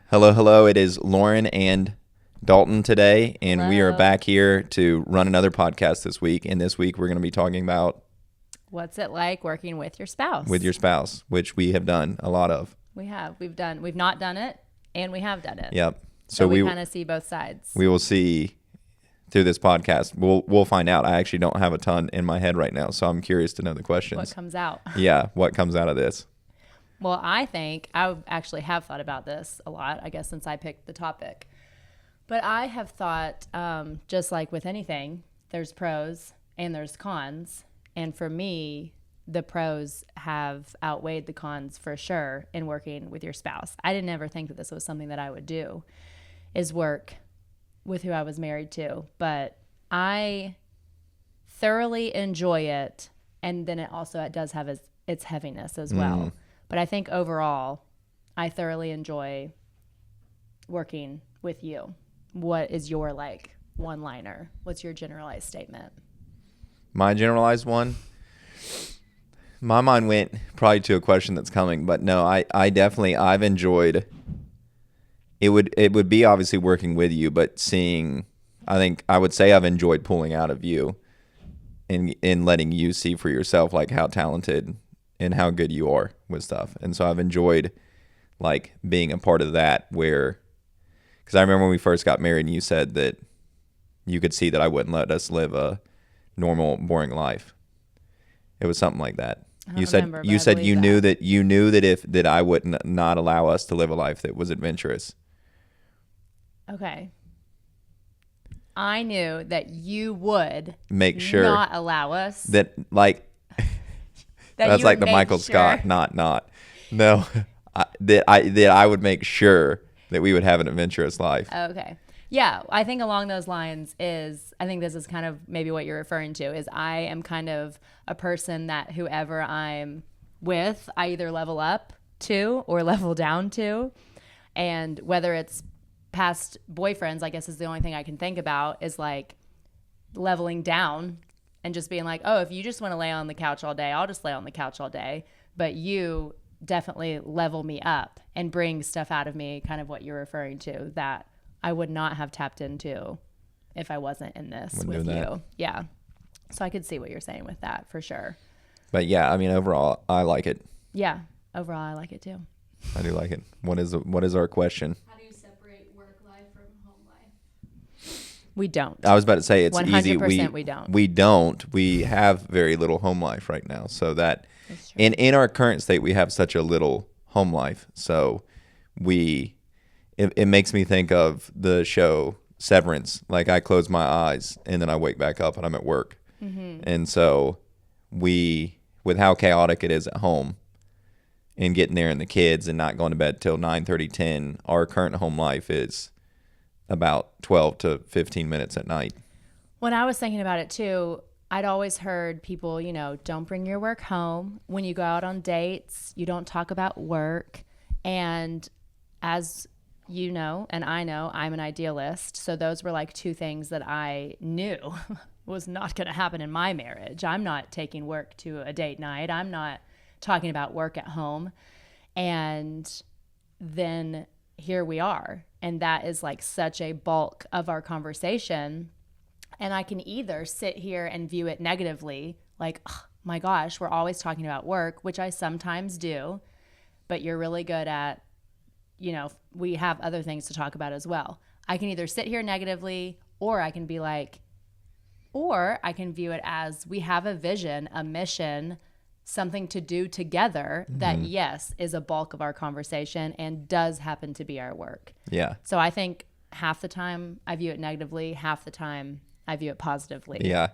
Hello, hello. It is Lauren and Dalton today, and Hello. we are back here to run another podcast this week. And this week we're going to be talking about What's it like working with your spouse? with your spouse, which we have done a lot of. We have. We've not done it, and we have done it. Yep. So we kind of see both sides. We will see through this podcast. We'll find out. I actually don't have a ton in my head right now, so I'm curious to know the questions. What comes out? Yeah, what comes out of this? Well, I think I actually have thought about this a lot, I guess, since I picked the topic. But I have thought, just like with anything, there's pros and there's cons. And for me, the pros have outweighed the cons for sure in working with your spouse. I didn't ever think that this was something that I would do, is work with who I was married to. But I thoroughly enjoy it. And then it does have its heaviness as well. But I think overall, I thoroughly enjoy working with you. What is your one-liner? What's your generalized statement? My generalized one? My mind went probably to a question that's coming, but no, I've enjoyed it would be obviously working with you, but I would say I've enjoyed pulling out of you and letting you see for yourself like how talented and how good you are with stuff. And so I've enjoyed like being a part of that because I remember when we first got married and you said that you could see that I wouldn't let us live a normal, boring life. It was something like that. You said you knew that I would not allow us to live a life that was adventurous. Okay. I knew that you would make sure not allow us that like that's like the Michael Scott not no that I would make sure that we would have an adventurous life. Okay. Yeah, I think along those lines I think this is kind of maybe what you're referring to is I am kind of a person that whoever I'm with, I either level up to or level down to. And whether it's past boyfriends, I guess is the only thing I can think about is like leveling down and just being like, oh, if you just want to lay on the couch all day, I'll just lay on the couch all day. But you definitely level me up and bring stuff out of me, kind of what you're referring to, that I would not have tapped into if I wasn't in this with you. Yeah. So I could see what you're saying with that for sure. But yeah, I mean, overall, I like it. Yeah. Overall, I like it too. I do like it. What is our question? How do you separate work life from home life? We don't. I was about to say it's 100% easy. We don't. We don't. We have very little home life right now. So that in our current state, we have such a little home life. So it makes me think of the show Severance. Like I close my eyes and then I wake back up and I'm at work. Mm-hmm. And so with how chaotic it is at home and getting there and the kids and not going to bed till 9:30, 10, our current home life is about 12 to 15 minutes at night. When I was thinking about it too, I'd always heard people, don't bring your work home. When you go out on dates, you don't talk about work. And as you know, and I know, I'm an idealist. So those were like two things that I knew was not going to happen in my marriage. I'm not taking work to a date night. I'm not talking about work at home. And then here we are. And that is like such a bulk of our conversation. And I can either sit here and view it negatively, like, oh, my gosh, we're always talking about work, which I sometimes do, but you're really good at, we have other things to talk about as well. I can either sit here negatively, or I can be like, or I can view it as we have a vision, a mission, something to do together that, yes, is a bulk of our conversation and does happen to be our work. Yeah. So I think half the time I view it negatively, half the time I view it positively. Yeah.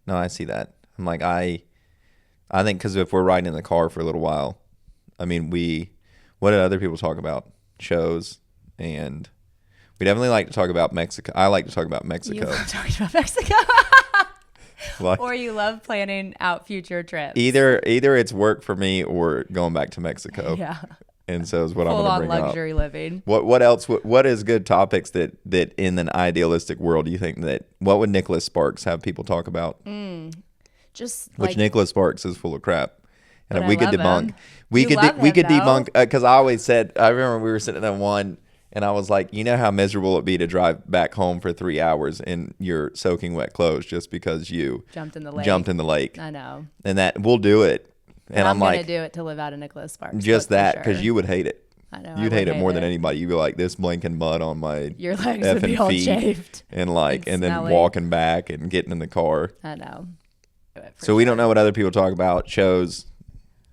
No, I see that. I'm like, I think because if we're riding in the car for a little while, I mean, what did other people talk about? Shows, and we definitely like to talk about Mexico. I like to talk about Mexico. You love talking about Mexico. Like, or you love planning out future trips. Either it's work for me or going back to Mexico. Yeah. And so is what I'm going to bring up. Full on luxury living. What else? What is good topics that in an idealistic world do you think what would Nicholas Sparks have people talk about? Which Nicholas Sparks is full of crap. And we could debunk. We could debunk because I always said, I remember we were sitting at one And I was like, you know how miserable it'd be to drive back home for 3 hours in your soaking wet clothes just because you Jumped in the lake. jumped in the lake. I know. And that we'll do it. And I'm gonna like, do it to live out a Nicholas Sparks. just book for that, because sure. you would hate it. I know. You'd hate it more than anybody. You'd be like, this blinking mud on my Your legs would be effing all feet, chafed. and like, and then smelly. walking back and getting in the car. I know. So we don't know what other people talk about, shows,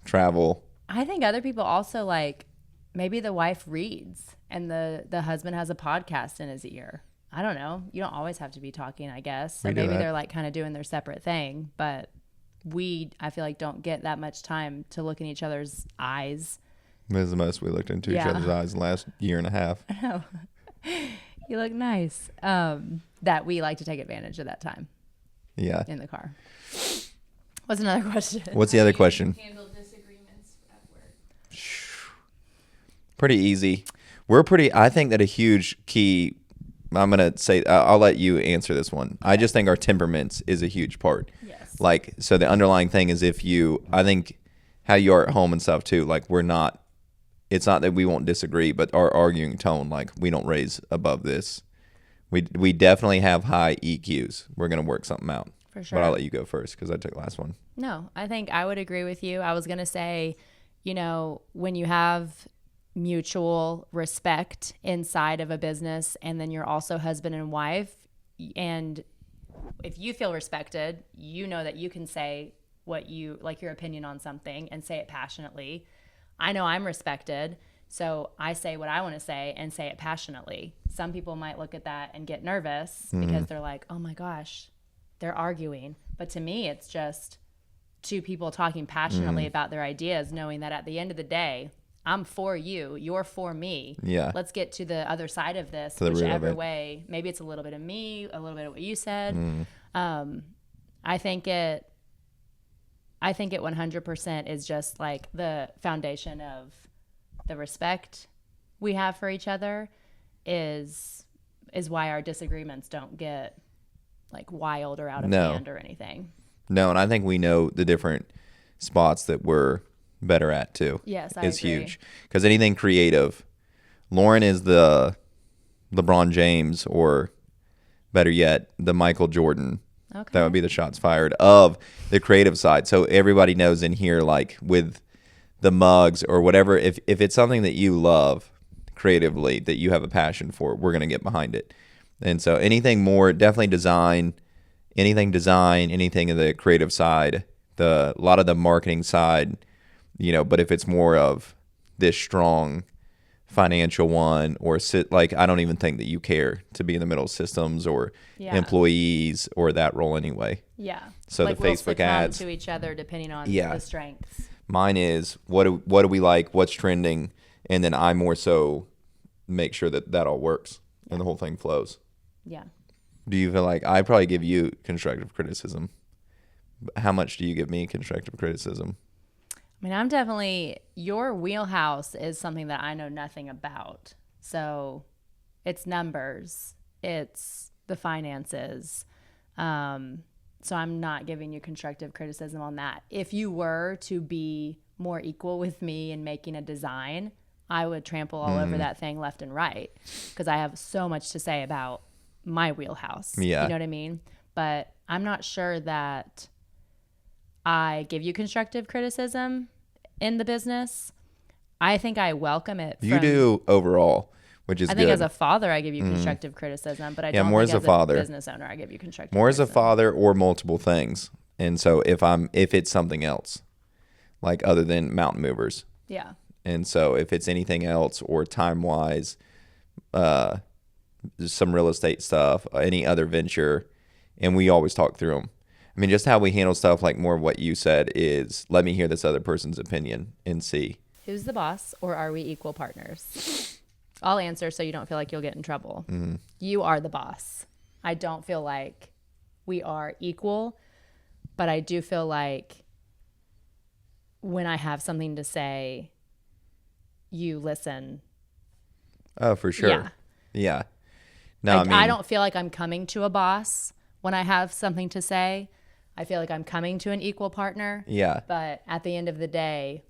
travel. I think other people also like, maybe the wife reads and the husband has a podcast in his ear. I don't know. You don't always have to be talking, I guess. So We do maybe that. they're like kind of doing their separate thing, but I feel like don't get that much time to look in each other's eyes. This is the most we looked into each Yeah. other's eyes the last year and a half. Oh, you look nice. That we like to take advantage of that time Yeah. in the car. What's another question? What's the other question? Handle disagreements at work. Pretty easy. I think that a huge key, I'm going to say, I'll let you answer this one. I just think our temperaments is a huge part. Yes. Like, so the underlying thing is I think how you are at home and stuff too, like it's not that we won't disagree, but our arguing tone, like we don't raise above this. We definitely have high EQs. We're going to work something out. For sure. But I'll let you go first because I took the last one. No, I think I would agree with you. I was going to say, when you have mutual respect inside of a business and then you're also husband and wife, and if you feel respected, you know that you can say what you like, your opinion on something, and say it passionately. I know I'm respected, so I say what I want to say and say it passionately. Some people might look at that and get nervous because they're like, oh my gosh, they're arguing. But to me, it's just two people talking passionately about their ideas, knowing that at the end of the day, I'm for you, you're for me. Yeah. Let's get to the other side of this, To the root of whichever it. way. Maybe it's a little bit of me, a little bit of what you said. I think it 100% is just like the foundation of the respect we have for each other is why our disagreements don't get like wild or out of No. hand or anything. No, and I think we know the different spots that we're better at too. Yes, I is agree. huge. Because anything creative, Lauren is the LeBron James, or better yet, the Michael Jordan. Okay. That would be the shots fired of the creative side. So everybody knows in here, like with the mugs or whatever, if it's something that you love creatively, that you have a passion for, we're going to get behind it. And so anything more, definitely anything in the creative side, a lot of the marketing side, but if it's more of this strong financial one, or I don't even think that you care to be in the middle of systems or Yeah. employees or that role anyway. Yeah. So like the we'll Facebook succumb ads. to each other depending on Yeah. the strengths. Mine is what do we like, what's trending, and then I more so make sure that all works and the whole thing flows. Yeah. Do you feel like I probably give you constructive criticism? How much do you give me constructive criticism? I mean, I'm definitely, your wheelhouse is something that I know nothing about. So it's numbers, it's the finances. So I'm not giving you constructive criticism on that. If you were to be more equal with me in making a design, I would trample all over that thing left and right because I have so much to say about my wheelhouse. Yeah. You know what I mean? But I'm not sure that I give you constructive criticism in the business. I think I welcome it. You do overall, which is I think good. as a father, I give you constructive criticism, but I Yeah, don't more think as a father. business owner, I give you constructive More as a criticism. father or multiple things. And so if it's something else, like other than Mountain Movers. Yeah. And so if it's anything else or time-wise, some real estate stuff, any other venture, and we always talk through them. I mean, just how we handle stuff, like more of what you said is, let me hear this other person's opinion and see. Who's the boss, or are we equal partners? I'll answer so you don't feel like you'll get in trouble. You are the boss. I don't feel like we are equal, but I do feel like when I have something to say, you listen. Oh, for sure. Yeah. Yeah. No, I don't feel like I'm coming to a boss when I have something to say. I feel like I'm coming to an equal partner. Yeah. But at the end of the day,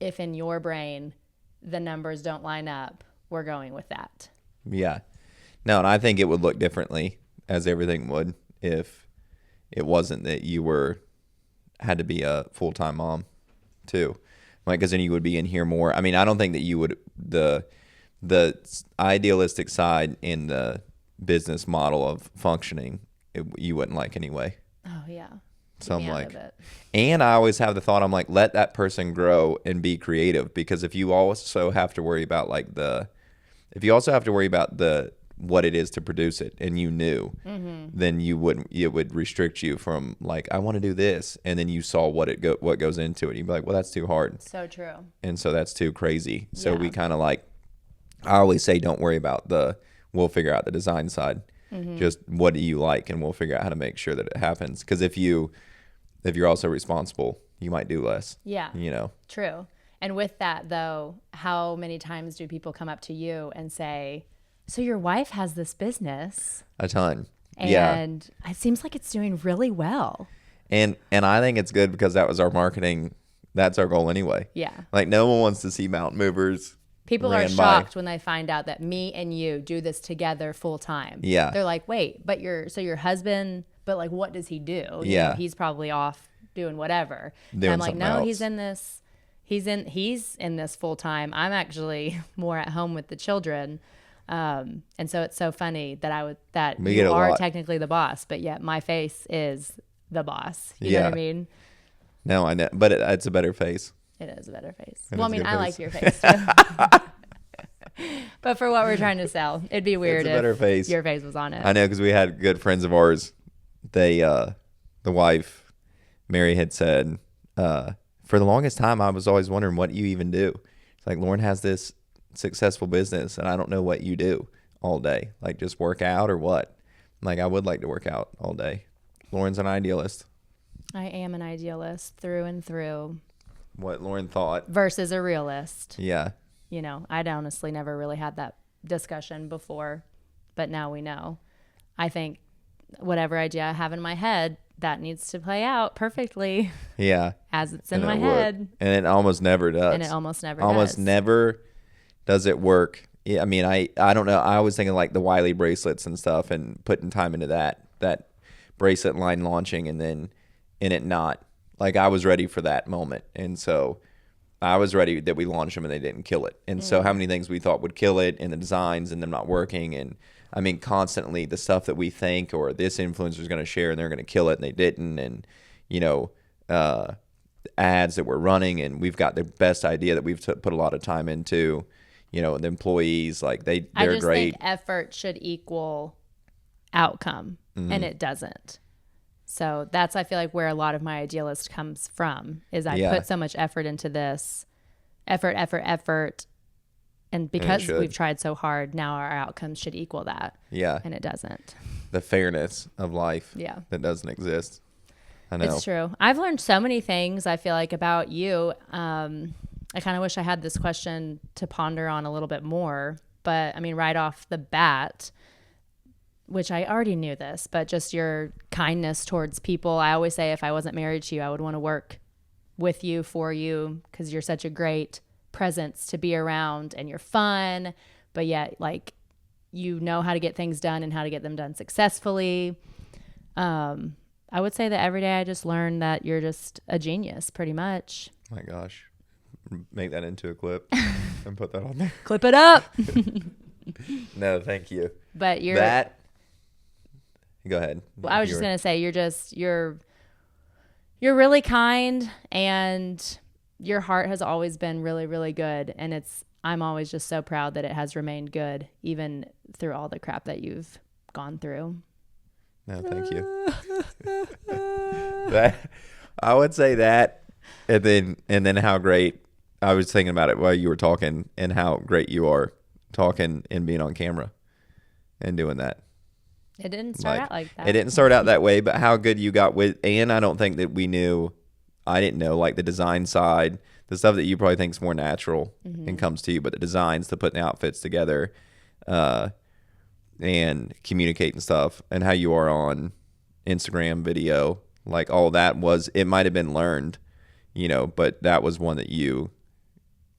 if in your brain the numbers don't line up we're going with that. Yeah. No, and I think it would look differently, as everything would, if it wasn't that you had to be a full-time mom too. Like, because then you would be in here more. I mean, I don't think that you would, the idealistic side in the business model of functioning, you wouldn't like anyway. Oh, yeah. So Get I'm me out like, of it. and I always have the thought, I'm like, let that person grow and be creative, because if you also have to worry about like what it is to produce it, and you knew, then it would restrict you from like, I want to do this, and then you saw what goes into it. You'd be like, well, that's too hard. So true. And so that's too crazy. So Yeah. we kind of like, I always say, don't worry about we'll figure out the design side. Just what do you like, and we'll figure out how to make sure that it happens. Because if you're also responsible, you might do less. Yeah. You know? True. And with that, though, how many times do people come up to you and say, so your wife has this business? A ton. And it seems like it's doing really well. And I think it's good, because that was our marketing. That's our goal anyway. Yeah. Like, no one wants to see Mountain Movers. People are ran by. shocked when they find out that me and you do this together full time. Yeah. They're like, wait, but your husband, but like, what does he do? You Yeah. know, he's probably off doing whatever. And Doing I'm like, something no, else. he's in this. He's in this full time. I'm actually more at home with the children. And so it's so funny that We get you a are lot. technically the boss, but yet my face is the boss. You know Yeah. what I mean? No, I know. But it's a better face. It is a better face. It Well, I is a mean, good I face. like your face too. But for what we're trying to sell, it'd be weird It's a better if face. your face was on it. I know, because we had good friends of ours. They, the wife, Mary, had said, for the longest time, I was always wondering what you even do. It's like, Lauren has this successful business, and I don't know what you do all day. Like, just work out or what? Like, I would like to work out all day. Lauren's an idealist. I am an idealist through and through What Lauren thought. versus a realist. Yeah. You know, I'd honestly never really had that discussion before, but now we know. I think whatever idea I have in my head, that needs to play out perfectly Yeah. as it's in And my it would. head. And it almost never does. And it almost never Almost does. never does it work. Yeah, I mean, I don't know. I was thinking like the Wiley bracelets and stuff, and putting time into that bracelet line launching, and then in it not. Like, I was ready for that moment. And so I was ready that we launched them and they didn't kill it. And so how many things we thought would kill it, and the designs and them not working. And I mean, constantly the stuff that we think, or this influencer is going to share and they're going to kill it, and they didn't. And, you know, ads that we're running, and we've got the best idea that we've put a lot of time into, you know, the employees, like I they're just great. think effort should equal outcome, and it doesn't. So that's, I feel like, where a lot of my idealist comes from, is I Yeah. put so much effort into this, effort. And because should. we've tried so hard, now our outcomes should equal that. Yeah. And it doesn't. The fairness of life Yeah. that doesn't exist. I know. It's true. I've learned so many things, I feel like, about you. I kind of wish I had this question to ponder on a little bit more. But I mean, right off the bat, which I already knew this, but just your kindness towards people. I always say, if I wasn't married to you, I would want to work with you, for you, because you're such a great presence to be around, and you're fun, but yet, like, you know how to get things done and how to get them done successfully. I would say that every day I just learn that you're just a genius, pretty much. My gosh. Make that into a clip and put that on there. Clip it up. No, thank you. But you're That. Go ahead. Well, I was just going to say, you're really kind, and your heart has always been really, really good. And I'm always just so proud that it has remained good, even through all the crap that you've gone through. No, thank you. That, I would say that, and then how great. I was thinking about it while you were talking, and how great you are talking and being on camera and doing that. It didn't start out like that. It didn't start out that way, but how good you got with, and I don't think that I didn't know, like, the design side, the stuff that you probably think is more natural and comes to you, but the designs, the putting the outfits together, and communicating stuff, and how you are on Instagram video, like, all that it might have been learned, you know, but that was one that you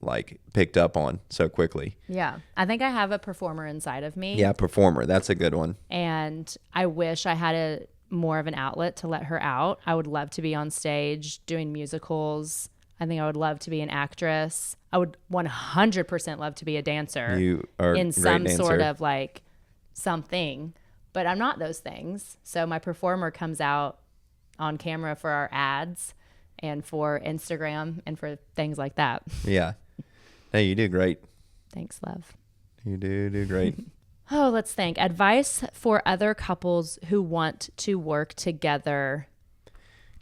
like picked up on so quickly. Yeah. I think I have a performer inside of me. Yeah, performer. That's a good one. And I wish I had more of an outlet to let her out. I would love to be on stage doing musicals. I think I would love to be an actress. I would 100% love to be a dancer. You are in a great some dancer. sort of like something, but I'm not those things. So my performer comes out on camera for our ads and for Instagram and for things like that. Yeah. Hey, you do great. Thanks, love. You do great. Oh, let's think. Advice for other couples who want to work together.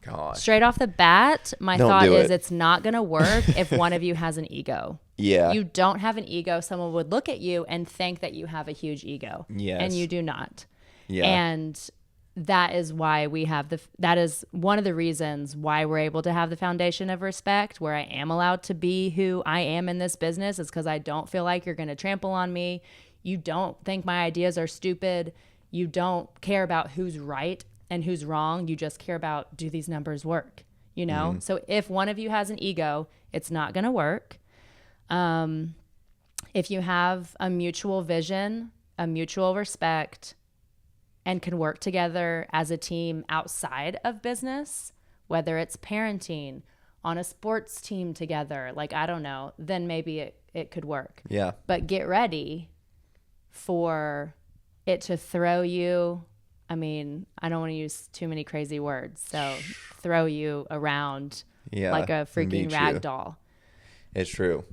Gosh. Straight off the bat, my Don't thought do is it. it's not going to work if one of you has an ego. Yeah. You don't have an ego. Someone would look at you and think that you have a huge ego. Yes. And you do not. Yeah. And that is why we have that is one of the reasons why we're able to have the foundation of respect, where I am allowed to be who I am in this business, is because I don't feel like you're going to trample on me. You don't think my ideas are stupid. You don't care about who's right and who's wrong. You just care about, do these numbers work? You know? So if one of you has an ego, it's not going to work. If you have a mutual vision, a mutual respect, and can work together as a team outside of business, whether it's parenting, on a sports team together, like, I don't know, then maybe it could work. Yeah. But get ready for it to throw you. I mean, I don't want to use too many crazy words. So throw you around Yeah. like a freaking Meet rag you. doll. It's true.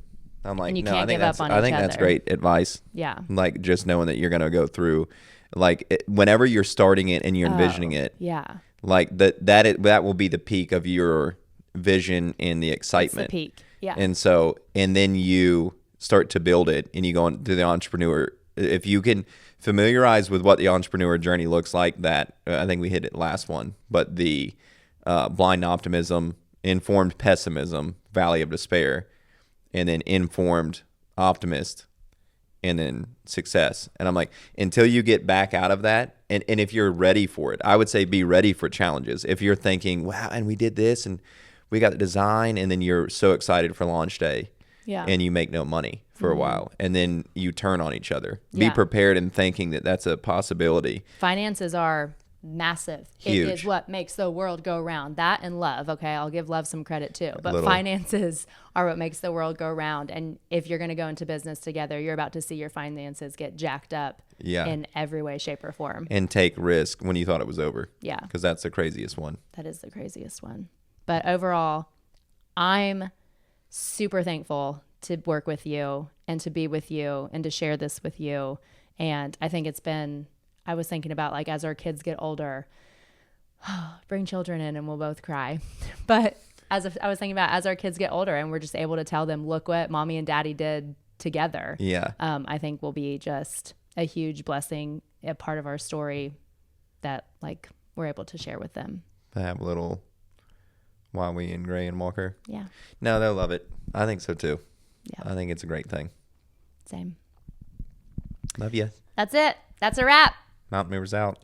I'm like, And you no, can't I think give up on I each think that's other. great advice. Yeah. Like just knowing that you're going to go through, like whenever you're starting it and you're envisioning it, Yeah. like that will be the peak of your vision and the It's the excitement. peak. Yeah. And then you start to build it and you go into the entrepreneur. If you can familiarize with what the entrepreneur journey looks like, that I think we hit it last one, but the blind optimism, informed pessimism, valley of despair, and then informed optimist, and then success. And I'm like, until you get back out of that, and if you're ready for it, I would say be ready for challenges. If you're thinking, wow, and we did this and we got the design, and then you're so excited for launch day, Yeah. and you make no money for a while, and then you turn on each other. Yeah. Be prepared and thinking that that's a possibility. Finances are massive. It Huge. is what makes the world go round. That and love. Okay, I'll give love some credit too. But little. finances are what makes the world go round. And if you're going to go into business together, you're about to see your finances get jacked up Yeah. in every way, shape, or form. And take risk when you thought it was over. Yeah. Because that's the craziest one. That is the craziest one. But overall, I'm super thankful to work with you and to be with you and to share this with you. And I think I was thinking about, like, as our kids get older, bring children in and we'll both cry. But I was thinking about, as our kids get older and we're just able to tell them, look what mommy and daddy did together. Yeah. I think will be just a huge blessing, a part of our story that, like, we're able to share with them. To have a little Wowie and Gray and Walker. Yeah. No, they'll love it. I think so too. Yeah. I think it's a great thing. Same. Love you. That's it. That's a wrap. Mountain Movers out.